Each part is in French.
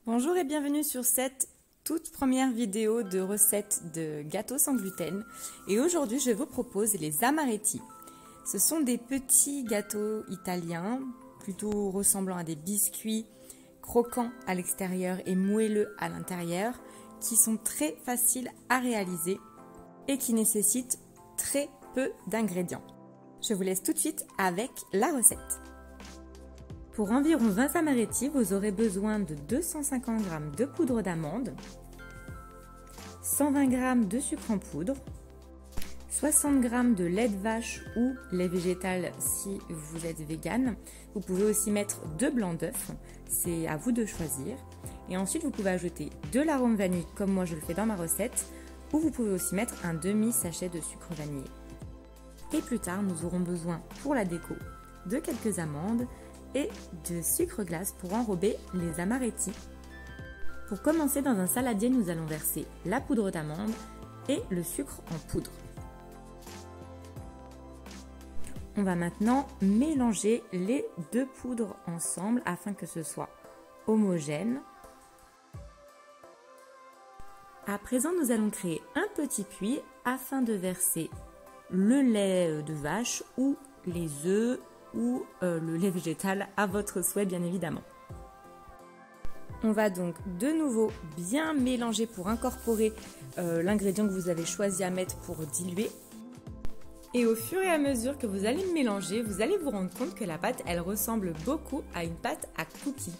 Bonjour et bienvenue sur cette toute première vidéo de recette de gâteaux sans gluten. Et aujourd'hui, je vous propose les amaretti. Ce sont des petits gâteaux italiens, plutôt ressemblant à des biscuits croquants à l'extérieur et moelleux à l'intérieur, qui sont très faciles à réaliser et qui nécessitent très peu d'ingrédients. Je vous laisse tout de suite avec la recette. Pour environ 20 amaretti, vous aurez besoin de 250 g de poudre d'amande, 120 g de sucre en poudre, 60 g de lait de vache ou lait végétal si vous êtes vegan. Vous pouvez aussi mettre 2 blancs d'œufs, c'est à vous de choisir. Et ensuite, vous pouvez ajouter de l'arôme vanille comme moi je le fais dans ma recette, ou vous pouvez aussi mettre un demi-sachet de sucre vanillé. Et plus tard, nous aurons besoin pour la déco de quelques amandes et de sucre glace pour enrober les amaretti. Pour commencer, dans un saladier, nous allons verser la poudre d'amande et le sucre en poudre. On va maintenant mélanger les deux poudres ensemble afin que ce soit homogène. À présent, nous allons créer un petit puits afin de verser le lait de vache ou les œufs ou le lait végétal à votre souhait bien évidemment. On va donc de nouveau bien mélanger pour incorporer l'ingrédient que vous avez choisi à mettre pour diluer. Et au fur et à mesure que vous allez mélanger, vous allez vous rendre compte que la pâte, elle ressemble beaucoup à une pâte à cookies.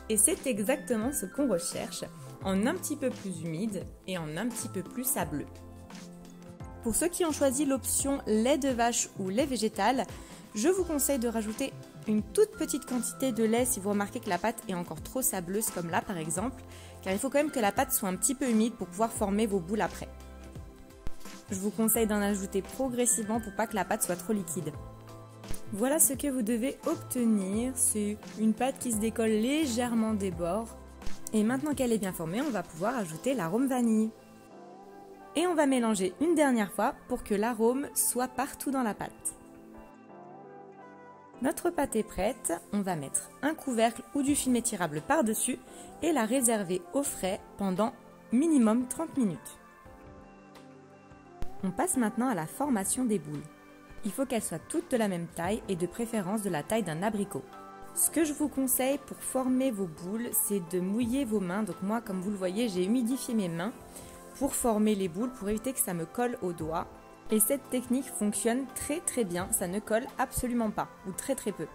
Et c'est exactement ce qu'on recherche, en un petit peu plus humide et en un petit peu plus sableux. Pour ceux qui ont choisi l'option lait de vache ou lait végétal, je vous conseille de rajouter une toute petite quantité de lait si vous remarquez que la pâte est encore trop sableuse comme là par exemple, car il faut quand même que la pâte soit un petit peu humide pour pouvoir former vos boules après. Je vous conseille d'en ajouter progressivement pour pas que la pâte soit trop liquide. Voilà ce que vous devez obtenir, c'est une pâte qui se décolle légèrement des bords. Et maintenant qu'elle est bien formée, on va pouvoir ajouter l'arôme vanille. Et on va mélanger une dernière fois pour que l'arôme soit partout dans la pâte. Notre pâte est prête, on va mettre un couvercle ou du film étirable par-dessus et la réserver au frais pendant minimum 30 minutes. On passe maintenant à la formation des boules. Il faut qu'elles soient toutes de la même taille et de préférence de la taille d'un abricot. Ce que je vous conseille pour former vos boules, c'est de mouiller vos mains. Donc moi, comme vous le voyez, j'ai humidifié mes mains pour former les boules, pour éviter que ça me colle aux doigts. Et cette technique fonctionne très bien, ça ne colle absolument pas, ou très peu.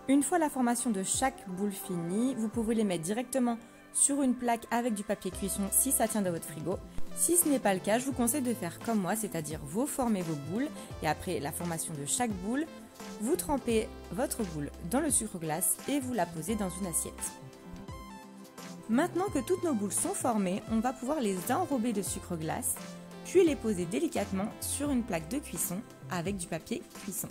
Une fois la formation de chaque boule finie, vous pouvez les mettre directement sur une plaque avec du papier cuisson si ça tient dans votre frigo. Si ce n'est pas le cas, je vous conseille de faire comme moi, c'est-à-dire vous formez vos boules et après la formation de chaque boule, vous trempez votre boule dans le sucre glace et vous la posez dans une assiette. Maintenant que toutes nos boules sont formées, on va pouvoir les enrober de sucre glace puis les poser délicatement sur une plaque de cuisson avec du papier cuisson.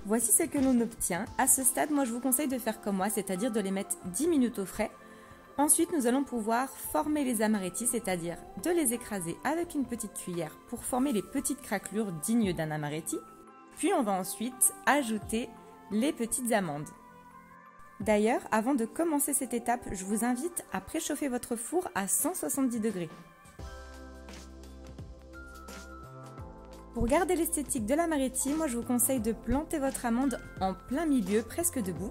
Voici ce que l'on obtient. À ce stade, moi je vous conseille de faire comme moi, c'est-à-dire de les mettre 10 minutes au frais. Ensuite, nous allons pouvoir former les amaretti, c'est-à-dire de les écraser avec une petite cuillère pour former les petites craquelures dignes d'un amaretti. Puis on va ensuite ajouter les petites amandes. D'ailleurs, avant de commencer cette étape, je vous invite à préchauffer votre four à 170 degrés. Pour garder l'esthétique de l'amaretti, moi je vous conseille de planter votre amande en plein milieu, presque debout.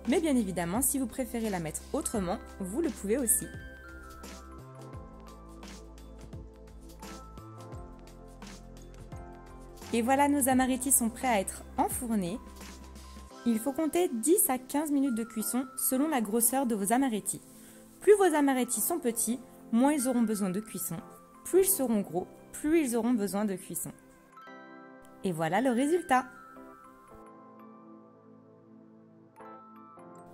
Mais bien évidemment, si vous préférez la mettre autrement, vous le pouvez aussi. Et voilà, nos amaretti sont prêts à être enfournés. Il faut compter 10 à 15 minutes de cuisson selon la grosseur de vos amaretti. Plus vos amaretti sont petits, moins ils auront besoin de cuisson. Plus ils seront gros, plus ils auront besoin de cuisson. Et voilà le résultat.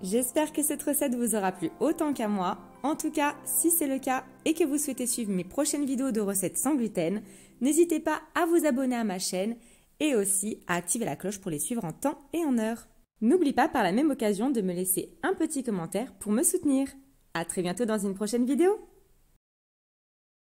J'espère que cette recette vous aura plu autant qu'à moi. En tout cas, si c'est le cas et que vous souhaitez suivre mes prochaines vidéos de recettes sans gluten, n'hésitez pas à vous abonner à ma chaîne et aussi à activer la cloche pour les suivre en temps et en heure. N'oublie pas par la même occasion de me laisser un petit commentaire pour me soutenir. À très bientôt dans une prochaine vidéo.